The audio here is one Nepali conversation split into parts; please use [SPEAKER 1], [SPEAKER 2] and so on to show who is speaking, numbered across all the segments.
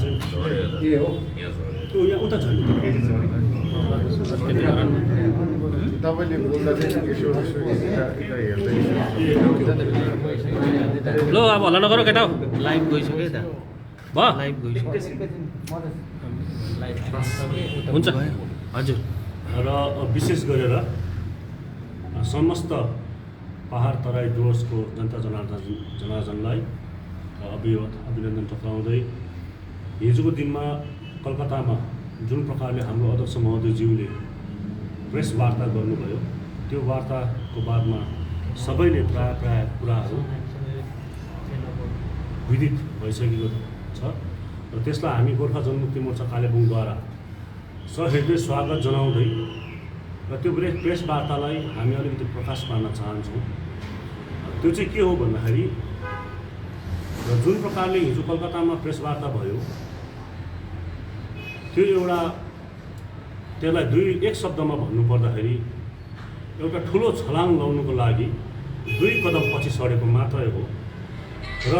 [SPEAKER 1] ए हो
[SPEAKER 2] त्यो यहाँ उता झन्
[SPEAKER 1] तपाईँले बोल्दा चाहिँ यसो यता हेर्दै
[SPEAKER 3] लो अब हल्ला नगर केटा
[SPEAKER 4] लाइभ गइसक्यो त
[SPEAKER 3] भयो
[SPEAKER 4] लाइभ गइसक्यो
[SPEAKER 3] हुन्छ
[SPEAKER 4] हजुर
[SPEAKER 2] र विशेष गरेर समस्त पहाड तराई डुवर्सको जनता जनार्दनलाई अभिनन्दन टक्राउँदै हिजोको दिनमा कलकत्तामा जुन प्रकारले हाम्रो अध्यक्ष महोदयज्यूले प्रेस वार्ता गर्नुभयो त्यो वार्ताको बादमा सबैले प्राय कुराहरू विदित भइसकेको छ र त्यसलाई हामी गोर्खा जनमुक्ति मोर्चा कालेबुङद्वारा सहृदय स्वागत जनाउँदै र त्यो प्रेस वार्तालाई हामी अलिकति प्रकाश पार्न चाहन्छौँ। त्यो चाहिँ के हो भन्दाखेरि र जुन प्रकारले हिजो कलकत्तामा प्रेस वार्ता भयो त्यो एउटा त्यसलाई एक शब्दमा भन्नुपर्दाखेरि एउटा ठुलो छलाङ लाउनुको लागि 2 कदम पछि सरेको मात्रै हो र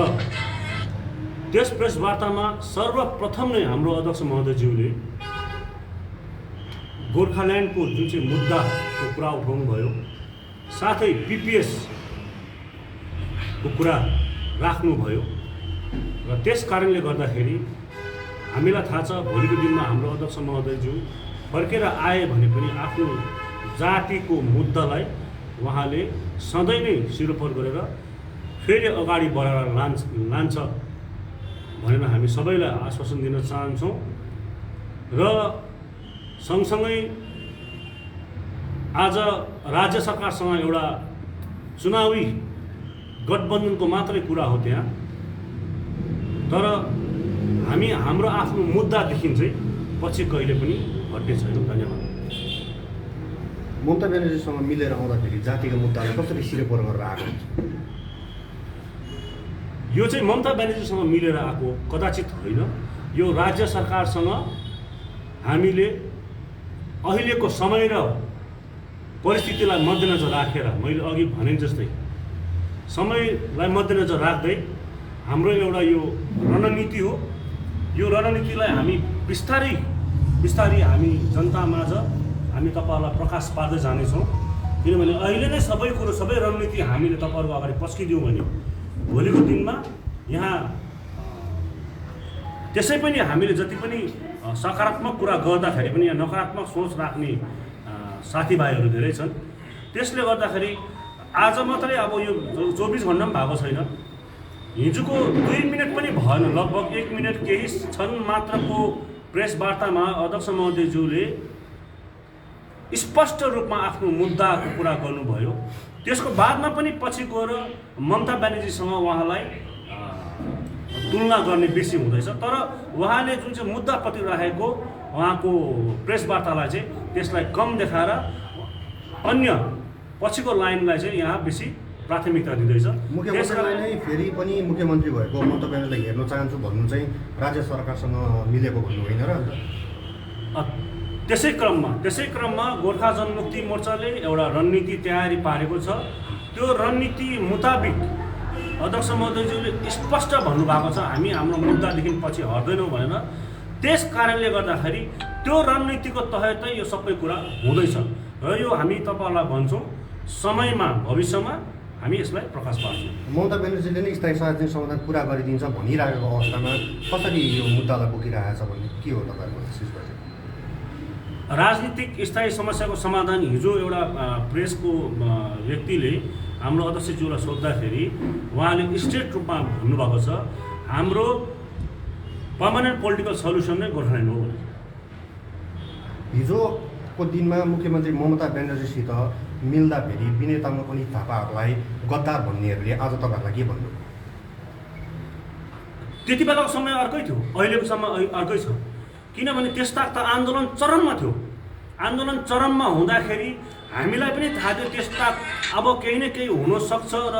[SPEAKER 2] त्यस प्रेस वार्तामा सर्वप्रथम नै हाम्रो अध्यक्ष महोदयज्यूले गोर्खाल्यान्डको जुन चाहिँ मुद्दाको कुरा उठाउनुभयो साथै पिपिएसको कुरा राख्नुभयो र त्यस कारणले गर्दाखेरि हामीलाई थाहा छ भोलिको दिनमा हाम्रो अध्यक्ष महोदयज्यू फर्केर आए भने पनि आफ्नो जातिको मुद्दालाई उहाँले सधैँ नै सिरोपर गरेर फेरि अगाडि बढाएर लान्छ भनेर हामी सबैलाई आश्वासन दिन चाहन्छौँ र सँगसँगै आज राज्य सरकारसँग एउटा चुनावी गठबन्धनको मात्रै कुरा हो त्यहाँ तर हामी हाम्रो आफ्नो मुद्दादेखि चाहिँ पछि कहिले पनि हट्ने छैनौँ। धन्यवाद।
[SPEAKER 1] ममता ब्यानर्जीसँग मिलेर आउँदाखेरि जातिको मुद्दालाई कसरी सिरोपर गरेर आएको
[SPEAKER 2] यो चाहिँ ममता ब्यानर्जीसँग मिलेर आएको कदाचित होइन। यो राज्य सरकारसँग हामीले अहिलेको समय र परिस्थितिलाई मध्यनजर राखेर मैले अघि भने जस्तै समयलाई मध्यनजर राख्दै हाम्रो एउटा यो रणनीति हो। यो रणनीतिलाई हामी बिस्तारै हामी जनतामाझ हामी तपाईँहरूलाई प्रकाश पार्दै जानेछौँ। किनभने अहिले नै सबै कुरो सबै रणनीति हामीले तपाईँहरूको अगाडि पस्किदियौँ भने भोलिको दिनमा यहाँ त्यसै पनि हामीले जति पनि सकारात्मक कुरा गर्दाखेरि पनि यहाँ नकारात्मक सोच राख्ने साथीभाइहरू धेरै छन्। त्यसले गर्दाखेरि आज मात्रै अब यो 24 घन्टा पनि भएको छैन, हिजोको 2 मिनट पनि भएन, लगभग 1 मिनट केही क्षण मात्रको प्रेस वार्तामा अध्यक्ष महोदयज्यूले स्पष्ट रूपमा आफ्नो मुद्दाको कुरा गर्नुभयो। त्यसको बादमा पनि पछि गएर ममता ब्यानर्जीसँग उहाँलाई तुलना गर्ने बेसी हुँदैछ। तर उहाँले जुन चाहिँ मुद्दाप्रति राखेको उहाँको प्रेस वार्तालाई चाहिँ त्यसलाई कम देखाएर अन्य पछिको लाइनलाई चाहिँ यहाँ बेसी प्राथमिकता दिँदैछ।
[SPEAKER 1] मुख्यमन्त्रीलाई नै फेरि पनि मुख्यमन्त्री भएको ममता ब्यानर्जीलाई हेर्न चाहन्छु भन्नु चाहिँ राज्य सरकारसँग मिलेको भन्नु होइन र?
[SPEAKER 2] त्यसै क्रममा गोर्खा जनमुक्ति मोर्चाले एउटा रणनीति तयारी पारेको छ। त्यो रणनीति मुताबिक अध्यक्ष महोदयज्यूले स्पष्ट भन्नुभएको छ हामी हाम्रो मुद्दादेखि पछि हट्दैनौँ भनेर। त्यस कारणले गर्दाखेरि त्यो रणनीतिको तहतै यो सबै कुरा हुँदैछ र यो हामी तपाईँहरूलाई भन्छौँ समयमा भविष्यमा हामी यसलाई प्रकाश पार्छौँ।
[SPEAKER 1] ममता ब्यानर्जीले नै स्थायी सार्वजनिक समाधान पुरा गरिदिन्छ भनिरहेको अवस्थामा कसरी यो मुद्दालाई बोकिरहेको छ भन्ने के हो तपाईँहरूको विशेष?
[SPEAKER 2] राजनीतिक स्थायी समस्याको समाधान हिजो एउटा प्रेसको व्यक्तिले हाम्रो अध्यक्षज्यूलाई सोद्धाखेरि उहाँले स्ट्रेट रूपमा भन्नुभएको छ हाम्रो पर्मानेन्ट पोलिटिकल सल्युसन नै गोर्खाल्यान्ड हो भने।
[SPEAKER 1] हिजोको दिनमा मुख्यमन्त्री ममता ब्यानर्जीसित मिल्दाखेरि विनय तामाङ पनि थापाहरूलाई गद्दार भन्नेहरूले आज तपाईँहरूलाई के भन्नु?
[SPEAKER 2] त्यति बेलाको समय अर्कै थियो, अहिलेको समय अर्कै छ। किनभने त्यस्ता त आन्दोलन चरममा थियो। आन्दोलन चरममा हुँदाखेरि हामीलाई पनि थाहा थियो त्यस्ता अब केही न केही हुनसक्छ र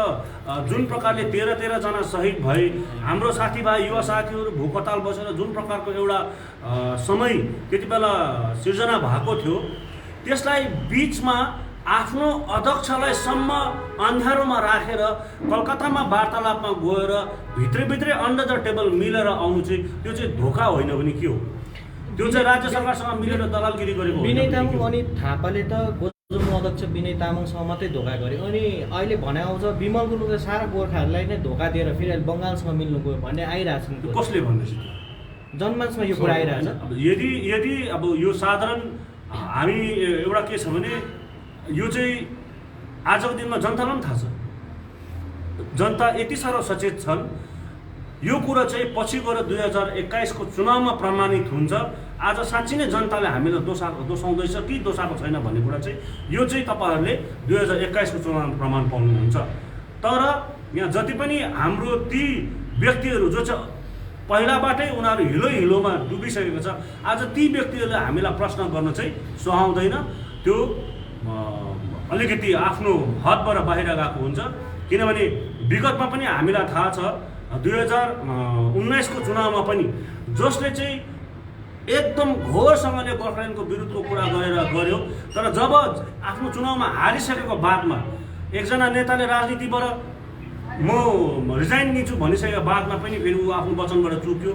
[SPEAKER 2] जुन प्रकारले 13 जना शहीद भए, हाम्रो साथीभाइ युवा साथीहरू भोक हडताल बसेर जुन प्रकारको एउटा समय त्यति बेला सिर्जना भएको थियो त्यसलाई बिचमा आफ्नो अध्यक्षलाई सम्म अन्धारोमा राखेर कलकत्तामा वार्तालापमा गएर भित्रै अन्डर द टेबल मिलेर आउनु चाहिँ त्यो चाहिँ धोका होइन भने के हो? त्यो चाहिँ राज्य सरकारसँग मिलेर दलालगिरी गरेको होइन
[SPEAKER 4] विनय
[SPEAKER 2] भने के
[SPEAKER 4] तामाङ
[SPEAKER 2] हो?
[SPEAKER 4] अनि थापाले त गोजुङ अध्यक्ष विनय तामाङसँग मात्रै धोका गर्यो अनि अहिले भने आउँछ विमल गुरुङले सारा गोर्खाहरूलाई नै धोका दिएर फेरि अहिले बङ्गालसँग मिल्नु गयो भन्ने आइरहेछन्।
[SPEAKER 2] कसले भन्दैछ?
[SPEAKER 4] जनमानसमा यो कुरा आइरहेछ।
[SPEAKER 2] अब यदि अब यो साधारण हामी एउटा के छ भने यो चाहिँ आजको दिनमा जनतालाई पनि थाहा छ। जनता यति साह्रो सचेत छन् यो कुरा चाहिँ पछि गएर 2021 को चुनावमा प्रमाणित हुन्छ। आज साँच्चै नै जनताले हामीलाई दोषाउँदैछ कि दोषाएको छैन भन्ने कुरा चाहिँ यो चाहिँ तपाईँहरूले 2021 को चुनावमा प्रमाण पाउनुहुन्छ। तर यहाँ जति पनि हाम्रो ती व्यक्तिहरू जो चाहिँ पहिलाबाटै उनीहरू हिलोमा डुबिसकेको छ, आज ती व्यक्तिहरूले हामीलाई प्रश्न गर्न चाहिँ सुहाउँदैन। त्यो अलिकति आफ्नो हदबाट बाहिर गएको हुन्छ। किनभने विगतमा पनि हामीलाई थाहा छ 2019 को चुनावमा पनि जसले चाहिँ एकदम घोरसँगले गोर्खाल्यान्डको विरुद्धको कुरा गर्यो, तर जब आफ्नो चुनावमा हारिसकेको बादमा एकजना नेताले राजनीतिबाट म रिजाइन दिन्छु भनिसकेको बादमा पनि फेरि ऊ आफ्नो वचनबाट चुक्यो।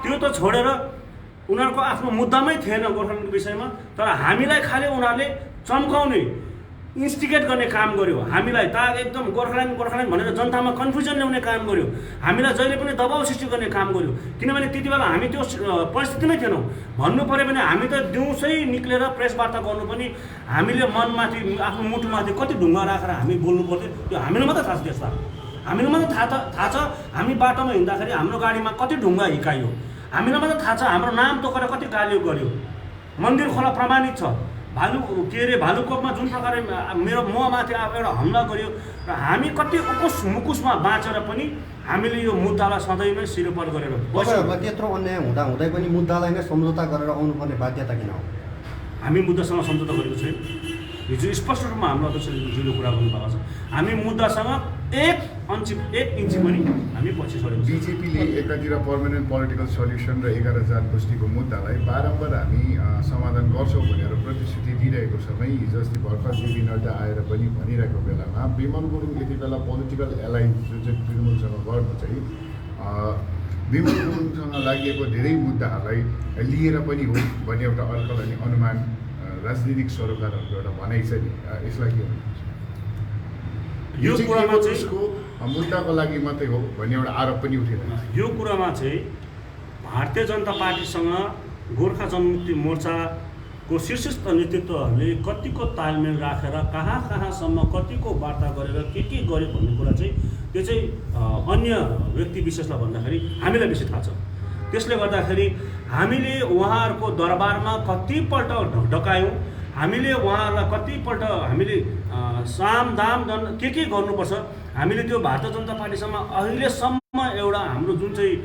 [SPEAKER 2] त्यो त छोडेर उनीहरूको आफ्नो मुद्दामै थिएन गोर्खाल्यान्डको विषयमा, तर हामीलाई खालि उनीहरूले चम्काउने इन्स्टिगेट गर्ने काम गर्यो। हामीलाई त एकदम गोर्खाल्यान्ड भनेर जनतामा कन्फ्युजन ल्याउने काम गर्यो। हामीलाई जहिले पनि दबाउ सृष्टि गर्ने काम गर्यो। किनभने त्यति बेला हामी त्यो परिस्थितिमै थिएनौँ। भन्नु पऱ्यो भने हामी त दिउँसै निक्लेर प्रेस वार्ता गर्नु पनि हामीले मनमाथि आफ्नो मुटुमाथि कति ढुङ्गा राखेर हामी बोल्नु पर्थ्यो। त्यो हामीलाई मात्रै थाहा छ। त्यसमा हामीलाई मात्रै थाहा छ हामी बाटोमा हिँड्दाखेरि हाम्रो गाडीमा कति ढुङ्गा हिकायो। हामीलाई मात्रै थाहा छ हाम्रो नाम तोकेर कति गाली गर्यो। मन्दिर खोला प्रमाणित छ। भालुकोपमा जुन प्रकारले ममाथि एउटा हमला गर्यो र हामी कति मुकुसमा बाँचेर पनि हामीले यो मुद्दालाई सधैँ नै सिरोपर गरेर
[SPEAKER 1] तपाईँहरूलाई त्यत्रो अन्याय हुँदै पनि मुद्दालाई नै सम्झौता गरेर आउनुपर्ने बाध्यता किन हो?
[SPEAKER 2] हामी मुद्दासँग सम्झौता गरेको छैन। हिजो स्पष्ट रूपमा हाम्रो अध्यक्षले कुरा गर्नुभएको छ। हामी मुद्दासँग एक इन्ची पनि हामी पछि छोडेको छौँ।
[SPEAKER 5] बिजेपीले एकातिर पर्मानेन्ट पोलिटिकल सल्युसन र 11 जात गोष्ठीको मुद्दालाई बारम्बार हामी समाधान गर्छौँ भनेर प्रतिश्रुति दिइरहेको समय हिजो अस्ति भर्खर जेपी नड्डा आएर पनि भनिरहेको बेलामा विमल गुरुङ यति बेला पोलिटिकल एलायन्स जुन चाहिँ तृणमूलसँग गर्नु चाहिँ विमल गुरुङसँग लागि धेरै मुद्दाहरूलाई लिएर पनि हो भन्ने एउटा अड्कल अनि अनुमान राजनीतिक सरोकारहरूको एउटा भनाइ छ नि। यसलाई के भन्नुहुन्छ?
[SPEAKER 2] यो कुरामा चाहिँ
[SPEAKER 5] उसको मुद्दाको लागि मात्रै हो भन्ने एउटा आरोप पनि उठिरहेको छ।
[SPEAKER 2] यो कुरामा चाहिँ भारतीय जनता पार्टीसँग गोर्खा जनमुक्ति मोर्चाको शीर्षस्थ नेतृत्वहरूले कतिको तालमेल राखेर कहाँसम्म कतिको वार्ता गरेर के गर्यो भन्ने कुरा चाहिँ त्यो चाहिँ अन्य व्यक्ति विशेषलाई भन्दाखेरि हामीलाई बेसी थाहा छ। त्यसले गर्दाखेरि हामीले उहाँहरूको दरबारमा कतिपल्ट ढकायौँ। हामीले उहाँहरूलाई कतिपल्ट हामीले साम दाम के गर्नुपर्छ हामीले त्यो भारतीय जनता पार्टीसँग अहिलेसम्म एउटा हाम्रो जुन चाहिँ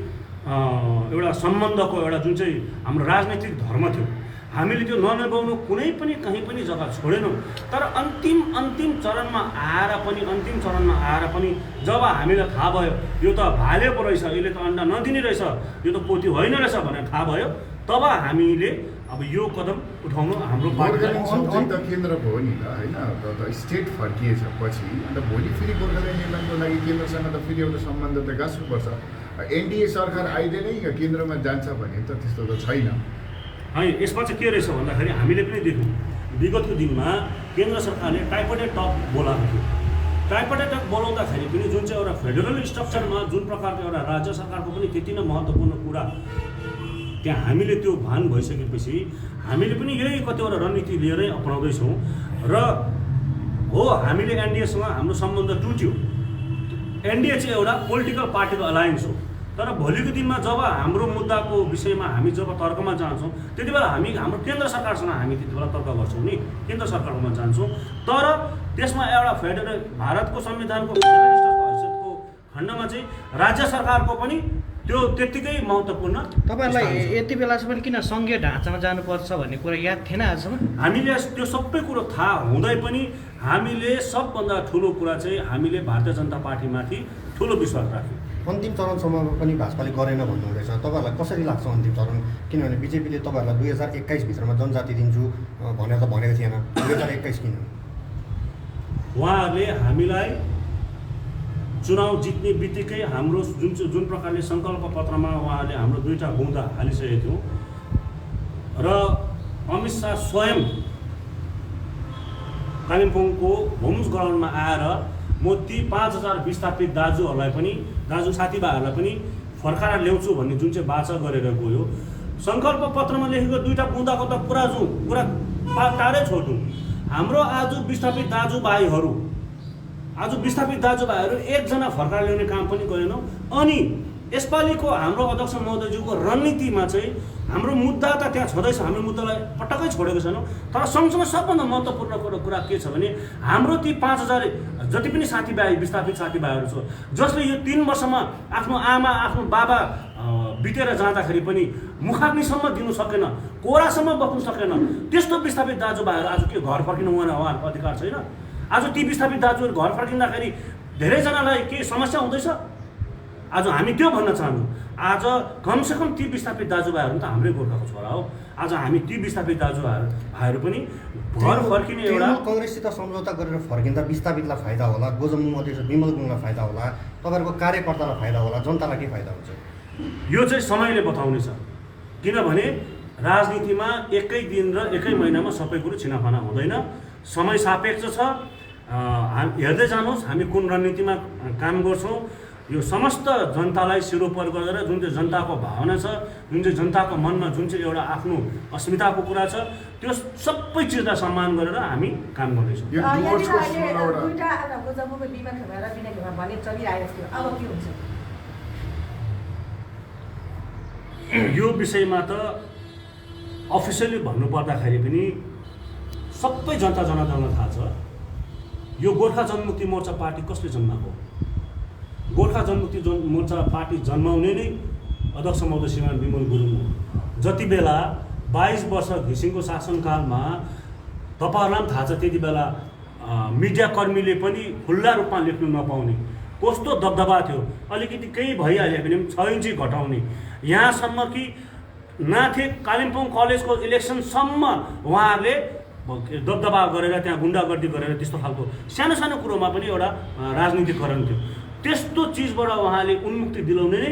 [SPEAKER 2] एउटा सम्बन्धको एउटा जुन चाहिँ हाम्रो राजनैतिक धर्म थियो हामीले त्यो ननिभाउनु कुनै पनि कहीँ पनि जग्गा छोडेनौँ। तर अन्तिम चरणमा आएर पनि जब हामीलाई थाहा भयो यो त भालेको रहेछ, यसले त अन्डा नदिने रहेछ, यो त पोती होइन रहेछ भनेर थाहा भयो, तब हामीले अब यो कदम उठाउनु हाम्रो
[SPEAKER 5] गोर्खाल्यान्ड त केन्द्रको हो नि त होइन। त स्टेट फर्किएछ पछि अन्त भोलि फेरि गोर्खाल्यान्ड निर्माणको लागि केन्द्रसँग त फेरि एउटा सम्बन्ध त गाँच्नुपर्छ। एनडिए सरकार अहिले नै केन्द्रमा जान्छ भने त त्यस्तो त छैन।
[SPEAKER 2] होइन, यसमा चाहिँ के रहेछ भन्दाखेरि हामीले पनि देख्यौँ विगतको दिनमा केन्द्र सरकारले ट्राइपार्टाइट टक बोलाएको थियो। ट्राइपार्टाइट टक बोलाउँदाखेरि पनि जुन चाहिँ एउटा फेडरल स्ट्रक्चरमा जुन प्रकारको एउटा राज्य सरकारको पनि त्यति नै महत्त्वपूर्ण कुरा त्यहाँ हामीले त्यो भान भइसकेपछि हामीले पनि यही कतिवटा रणनीति लिएरै अपनाउँदैछौँ। र हो हामीले एनडिएसँग हाम्रो सम्बन्ध टुट्यो। एनडिए चाहिँ एउटा पोलिटिकल पार्टीको अलायन्स हो। तर भोलिको दिनमा जब हाम्रो मुद्दाको विषयमा हामी जब तर्कमा जान्छौँ त्यति बेला हामी हाम्रो केन्द्र सरकारसँग हामी त्यति बेला तर्क गर्छौँ नि, केन्द्र सरकारमा जान्छौँ। तर त्यसमा एउटा फेडरल भारतको संविधानको फेडरलिस्टको हैसियतको खण्डमा चाहिँ राज्य सरकारको पनि त्यो त्यत्तिकै महत्त्वपूर्ण।
[SPEAKER 4] तपाईँहरूलाई यति बेलासम्म किन सङ्घीय ढाँचामा जानुपर्छ भन्ने कुरा याद थिएन आजसम्म?
[SPEAKER 2] हामीले त्यो सबै कुरो थाहा हुँदै पनि हामीले सबभन्दा ठुलो कुरा चाहिँ हामीले भारतीय जनता पार्टीमाथि ठुलो विश्वास राख्यौँ।
[SPEAKER 1] अन्तिम चरणसम्म पनि भाजपाले गरेन भन्नुहुँदैछ, तपाईँहरूलाई कसरी लाग्छ अन्तिम चरण? किनभने बिजेपीले तपाईँहरूलाई 2021 भित्रमा जनजाति दिन्छु भनेर त भनेको थिएन, 2021 किन?
[SPEAKER 2] उहाँहरूले हामीलाई चुनाव जित्ने बित्तिकै हाम्रो जुन प्रकारले सङ्कल्प पत्रमा उहाँहरूले हाम्रो 2टा बुँदा हालिसकेको थियौँ र अमित शाह स्वयं कालिम्पोङको होम्स ग्राउन्डमा आएर म ती 5000 विस्थापित दाजु साथीभाइहरूलाई पनि फर्काएर ल्याउँछु भन्ने जुन चाहिँ वाचा गरेर गयो। सङ्कल्प पत्रमा लेखेको 2टा बुँदाको त कुरा टाढै छोड्नु। हाम्रो आज विस्थापित दाजुभाइहरू एकजना फर्काएर ल्याउने काम पनि गरेनौँ। अनि यसपालिको हाम्रो अध्यक्ष महोदयज्यूको रणनीतिमा चाहिँ हाम्रो मुद्दा त त्यहाँ छँदैछ, हाम्रो मुद्दालाई पटक्कै छोडेको छैनौँ। तर सँगसँगै सबभन्दा महत्त्वपूर्ण कुरा के छ भने हाम्रो ती 5000 जति पनि विस्थापित साथीभाइहरू छ जसले यो 3 वर्षमा आफ्नो आमा आफ्नो बाबा बितेर जाँदाखेरि पनि मुखाग्निसम्म दिनु सकेन, कोरासम्म बस्नु सकेन, त्यस्तो विस्थापित दाजुभाइहरू आज के घर फर्किनु उहाँहरूको अधिकार छैन? आज ती विस्थापित दाजुहरू घर फर्किँदाखेरि धेरैजनालाई के समस्या हुँदैछ? आज हामी त्यो भन्न चाहन्छौँ। आज कमसेकम ती विस्थापित दाजुभाइहरू त हाम्रै गोर्खाको छोरा हो। आज हामी ती विस्थापित दाजुभाइहरू पनि घर फर्किने एउटा
[SPEAKER 1] काङ्ग्रेससित सम्झौता गरेर फर्किँदा विस्थापितलाई फाइदा होला, गोजमु अध्यक्ष विमल गुरुङलाई फाइदा होला, तपाईँहरूको कार्यकर्तालाई फाइदा होला, जनतालाई के फाइदा हुन्छ?
[SPEAKER 2] यो चाहिँ समयले बताउनेछ। किनभने राजनीतिमा एकै दिन र एकै महिनामा सबै कुरो छिनाफाना हुँदैन, समय सापेक्ष छ। हेर्दै जानुहोस् हामी कुन रणनीतिमा काम गर्छौँ। यो समस्त जनतालाई सिरोपर गरेर जुन चाहिँ जनताको भावना छ, जुन चाहिँ जनताको मनमा जुन चाहिँ एउटा आफ्नो अस्मिताको कुरा छ, त्यो सबै चिजलाई सम्मान गरेर हामी काम गर्दैछौँ। यो विषयमा त अफिसियली भन्नुपर्दाखेरि पनि सबै जनता जनार्दनलाई थाहा छ। यो गोर्खा जनमुक्ति मोर्चा पार्टी कसले जन्माएको? गोर्खा जनमुक्ति मोर्चा पार्टी जन्माउने नै अध्यक्ष महोदय श्रीमान विमल गुरुङ हो। जति बेला 22 वर्ष घिसिङको शासनकालमा तपाईँहरूलाई पनि थाहा छ, त्यति बेला मिडियाकर्मीले पनि खुल्ला रूपमा लेख्नु नपाउने कस्तो दबदबा थियो। अलिकति केही भइहाल्यो भने 6 इन्ची घटाउने, यहाँसम्म कि नाथे कालिम्पोङ कलेजको इलेक्सनसम्म उहाँहरूले दबदबा गरेर त्यहाँ गुन्डागर्दी गरेर त्यस्तो खालको सानो सानो कुरोमा पनि एउटा राजनीतिकरण थियो। त्यस्तो चिजबाट उहाँले उन्मुक्ति दिलाउने नै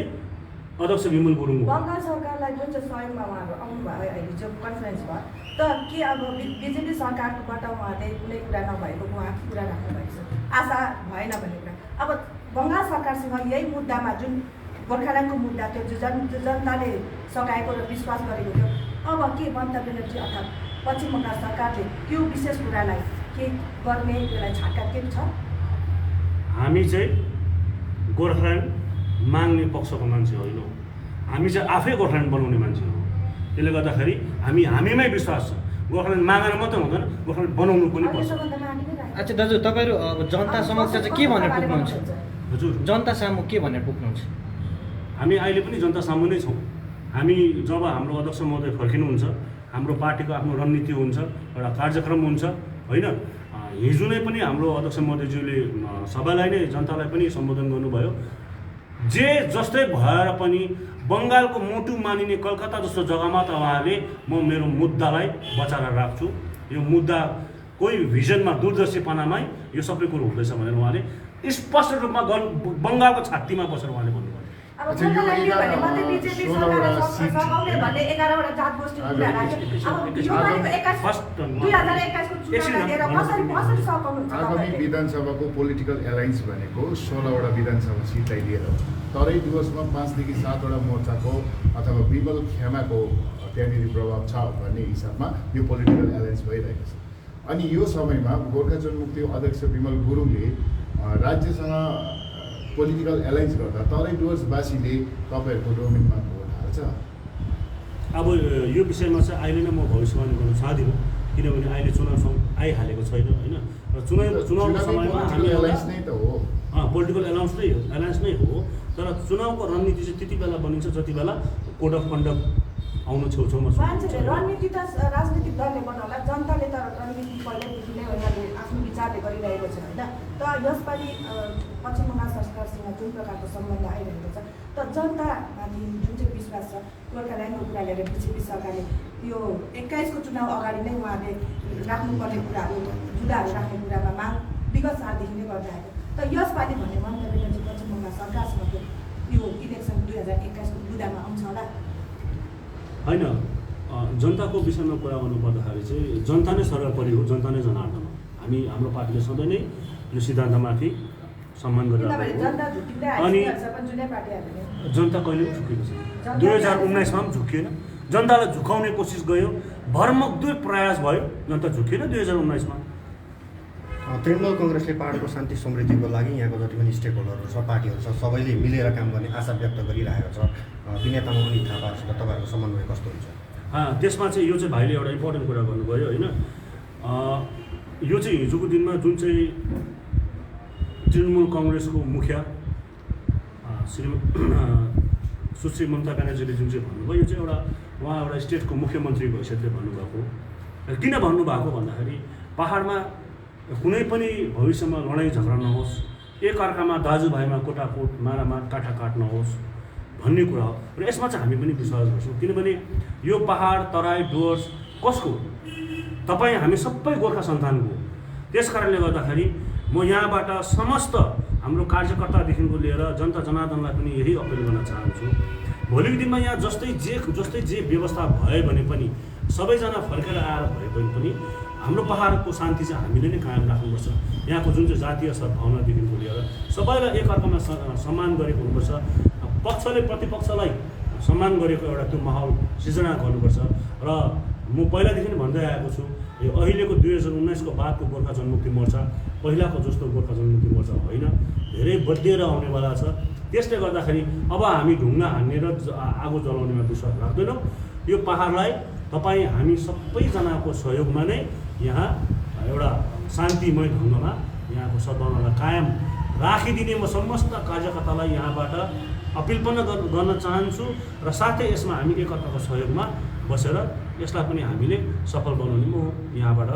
[SPEAKER 2] अध्यक्ष विमल गुरुङ हो।
[SPEAKER 6] बङ्गाल सरकारलाई जुन चाहिँ सहयोगमा उहाँहरू आउनुभयो, अहिले जो कन्फरेन्स भयो, त के अब बिजेपी सरकारबाट उहाँले कुनै कुरा नभएको उहाँको कुरा राख्नुभएको छ, आशा भएन भन्ने कुरा। अब बङ्गाल सरकारसँग यही मुद्दामा जुन गोर्खाल्यान्डको मुद्दा थियो, जो जनताले सघाएको र विश्वास गरेको थियो, अब के ममता ब्यानर्जी अर्थात् पश्चिम बङ्गाल सरकारले त्यो विशेष कुरालाई के गर्ने त्यसलाई छाटकाट के छ?
[SPEAKER 2] हामी चाहिँ गोर्खाल्यान्ड माग्ने पक्षको मान्छे होइनौँ, हामी चाहिँ आफै गोर्खाल्यान्ड बनाउने मान्छे हो। त्यसले गर्दाखेरि हामीमै विश्वास छ। गोर्खाल्यान्ड मागेर मात्रै हुँदैन, गोर्खाल्यान्ड बनाउनु पनि पर्छ।
[SPEAKER 4] अच्छा दाजु, तपाईँहरू अब जनता समक्ष चाहिँ के भनेर पुग्नुहुन्छ?
[SPEAKER 2] हजुर,
[SPEAKER 4] जनता सामु के भनेर पुग्नुहुन्छ?
[SPEAKER 2] हामी अहिले पनि जनता सामु नै छौँ। हामी जब हाम्रो अध्यक्ष महोदय फर्किनुहुन्छ, हाम्रो पार्टीको आफ्नो रणनीति हुन्छ, एउटा कार्यक्रम हुन्छ, होइन? हिजो नै पनि हाम्रो अध्यक्ष महोदयज्यूले सबैलाई नै जनतालाई पनि सम्बोधन गर्नुभयो। जे जस्तै भएर पनि बङ्गालको मोटु मानिने कलकत्ता जस्तो जग्गामा त उहाँले म मेरो मुद्दालाई बचाएर राख्छु, यो मुद्दा कोही भिजनमा दूरदर्शीपनामै यो सबै कुरो हुँदैछ भनेर उहाँले स्पष्ट रूपमा बङ्गालको छातीमा बसेर उहाँले भन्नुभयो।
[SPEAKER 6] अब गोर्खाल्यान्ड भने मात्रै बिजेपी सरकारले सघाउने भन्ने 11वटा जात गोष्ठीको कुरा राख्यो। अब यो पालिको 2021 को चुनावलाई लिएर कसरी सघाउनुहुन्छ?
[SPEAKER 5] आगामी विधानसभाको पोलिटिकल एलायन्स भनेको 16वटा विधानसभा सिटलाई लिएर हो। तरै डुवर्समा 5 देखि 7वटा मोर्चाको अथवा विमल खेमाको त्यहाँनिर प्रभाव छ भन्ने हिसाबमा यो पोलिटिकल एलायन्स भइरहेको छ। अनि यो समयमा गोर्खा जनमुक्ति अध्यक्ष विमल गुरुङले राज्यसँग पोलिटिकल एलायन्स गर्दा तरै डुवर्सवासीले तपाईँहरूको डोमेनमा भोट हाल्छ।
[SPEAKER 2] अब यो विषयमा चाहिँ अहिले नै म भविष्यवाणी गर्न चाहदिनँ, किनभने अहिले चुनाव आइहालेको छैन, होइन? र चुनावको समयमा हामी
[SPEAKER 5] एलायन्स नै त हो,
[SPEAKER 2] पोलिटिकल एलायन्स नै हो। तर चुनावको रणनीति चाहिँ त्यति बेला बनिन्छ जति बेला कोड अफ कन्डक्ट आउनु छेउछाउमा छ।
[SPEAKER 6] मान्छेले रणनीति त राजनीतिक दलले बनाउला, जनताले त रणनीति पहिल्यैदेखि नै उनीहरूले आफ्नो विचारले गरिरहेको छ, होइन? त यसपालि पश्चिम बङ्गाल सरकारसँग जुन प्रकारको सम्बन्ध आइरहेको छ, त जनतामाथि जुन चाहिँ विश्वास छ, गोर्खाल्यान्डको कुरा लिएर बिजेपी सरकारले यो 21 को चुनाव अगाडि नै उहाँले राख्नुपर्ने कुराहरू, मुद्दाहरू राख्ने कुरामा माग विगत सालदेखि नै गर्दै आएको। तर यसपालि भन्ने ममता ब्यानर्जी पश्चिम बङ्गाल सरकारसँगको यो इलेक्सन 2021को बुदामा आउँछ होला?
[SPEAKER 2] होइन, जनताको विषयमा कुरा गर्नुपर्दाखेरि चाहिँ जनता नै सर्वोपरि हो, जनता नै जनार्दन हो। हाम्रो पार्टीले सधैँ नै यो सिद्धान्तमाथि सम्मान गरिरहेको हो। अनि जनता कहिले पनि झुकेको छैन। 2019मा पनि झुकिएन, जनतालाई झुकाउने कोसिस गयो, भरमग्दुर प्रयास भयो, जनता झुकिएन 2019मा।
[SPEAKER 1] तृणमूल कङ्ग्रेसले पहाडको शान्ति समृद्धिको लागि यहाँको जति पनि स्टेक होल्डरहरू छ, पार्टीहरू छ, सबैले मिलेर काम गर्ने आशा व्यक्त गरिरहेको छ। विनय तामाङ अनि थापाहरूसित तपाईँहरूको समन्वय कस्तो हुन्छ?
[SPEAKER 2] त्यसमा चाहिँ यो चाहिँ भाइले एउटा इम्पोर्टेन्ट कुरा गर्नुभयो होइन। यो चाहिँ हिजोको दिनमा जुन चाहिँ तृणमूल कङ्ग्रेसको मुखिया सुश्री ममता ब्यानर्जीले जुन चाहिँ भन्नुभयो, यो चाहिँ उहाँ एउटा स्टेटको मुख्यमन्त्रीको हैसियतले भन्नुभएको। किन भन्नुभएको भन्दाखेरि पहाडमा कुनै पनि भविष्यमा लडाइँ झगडा नहोस्, एकअर्कामा दाजुभाइमा कोटाकोट मारामार काटाकाट नहोस् भन्ने कुरा हो। र यसमा चाहिँ हामी पनि विश्वास गर्छौँ, किनभने यो पहाड तराई डुवर्स कसको? तपाईँ हामी सबै गोर्खा सन्तानको। त्यस कारणले गर्दाखेरि म यहाँबाट समस्त हाम्रो कार्यकर्तादेखिको लिएर जनता जनार्दनलाई पनि यही अपिल गर्न चाहन्छु, भोलिको दिनमा यहाँ जस्तै जे व्यवस्था भयो भने पनि सबैजना फर्केर आएर भए पनि हाम्रो पहाडको शान्ति चाहिँ हामीले नै कायम राख्नुपर्छ। यहाँको जुन चाहिँ जातीय सद्भावनादेखिको लिएर सबैलाई एकअर्कामा सम्मान गरेको हुनुपर्छ। पक्षले प्रतिपक्षलाई सम्मान गरेको एउटा त्यो माहौल सिर्जना गर्नुपर्छ। र म पहिलादेखि नै भन्दै आएको छु, यो अहिलेको 2019को बादको गोर्खा जनमुक्ति मोर्चा पहिलाको जस्तो गोर्खा जनमुक्ति मोर्चा होइन, धेरै बदलिएर आउनेवाला छ। त्यसले गर्दाखेरि अब हामी ढुङ्गा हान्ने र आगो जलाउनेमा विश्वास राख्दैनौँ। यो पहाडलाई तपाईँ हामी सबैजनाको सहयोगमा नै यहाँ एउटा शान्तिमय ढङ्गमा यहाँको सद्भावनालाई कायम राखिदिने म समस्त कार्यकर्तालाई यहाँबाट अपिल पनि गर्न चाहन्छु। र साथै यसमा हामी एकअर्काको सहयोगमा बसेर यसलाई पनि हामीले सफल बनाउने म यहाँबाट।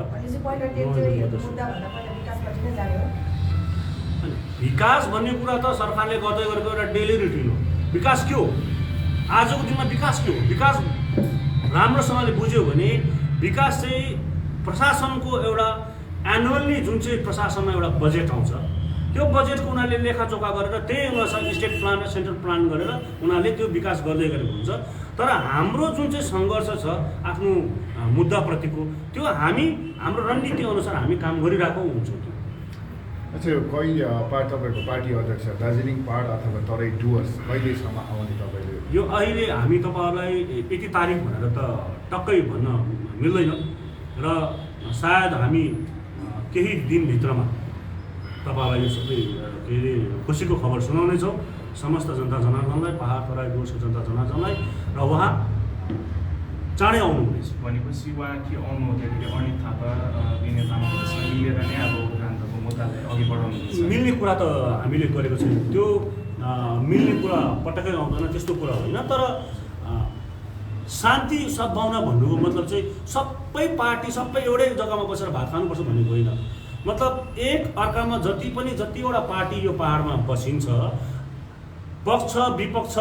[SPEAKER 2] विकास भन्ने कुरा त सरकारले गर्दै गरेको एउटा डेली रुटिन हो। विकास के हो? आजको दिनमा विकास के हो? विकास राम्रोसँगले बुझ्यो भने विकास चाहिँ प्रशासनको एउटा एनुअल्ली जुन चाहिँ प्रशासनमा एउटा बजेट आउँछ, त्यो बजेटको उनीहरूले लेखाजोखा गरेर त्यही अनुसार स्टेट प्लान र सेन्ट्रल प्लान गरेर उनीहरूले त्यो विकास गर्दै गरेको हुन्छ। तर हाम्रो जुन चाहिँ सङ्घर्ष छ आफ्नो मुद्दाप्रतिको, त्यो हाम्रो रणनीति अनुसार हामी काम गरिरहेको हुन्छौँ।
[SPEAKER 5] अच्छा, कहिले तपाईँको पार्टी अध्यक्ष दार्जिलिङ पहाड अथवा तराई डुवर्स कहिलेसम्म आउने तपाईँले?
[SPEAKER 2] यो अहिले हामी तपाईँहरूलाई यति तारिक भनेर त टक्कै भन्न मिल्दैन र सायद हामी केही दिनभित्रमा तपाईँलाई यो सबै के अरे खुसीको खबर सुनाउनेछौँ समस्त जनता जनार्दनलाई, पहाड तराई डुवर्सको जनता जनार्दनलाई। र उहाँ चाँडै आउनुहुनेछ।
[SPEAKER 7] भनेपछि उहाँ के आउनु हो त्यहाँदेखि अनित थापा विनय तामाङसँग मिलेर नै अब उक्रान्तको मुद्दालाई अघि बढाउनुहुन्छ?
[SPEAKER 2] मिल्ने कुरा त हामीले गरेको छैन, त्यो मिल्ने कुरा पटक्कै आउँदैन, त्यस्तो कुरा होइन। तर शान्ति सद्भावना भन्नुको मतलब चाहिँ सबै पार्टी सबै एउटै जग्गामा बसेर भात खानुपर्छ भन्ने होइन। मतलब एक अर्कामा जतिवटा पार्टी यो पहाडमा बसिन्छ, पक्ष विपक्ष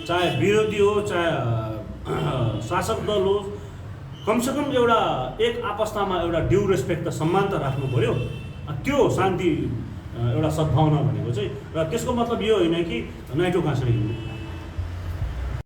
[SPEAKER 2] चाहे विरोधी हो चाहे शासक दल हो, कमसेकम एउटा एक आपस्तामा एउटा ड्यु रेस्पेक्ट त सम्मान त राख्नु पऱ्यो। त्यो शान्ति एउटा सद्भावना भनेको चाहिँ। र त्यसको मतलब यो होइन कि नाइटो काँसेर हिँड्नु।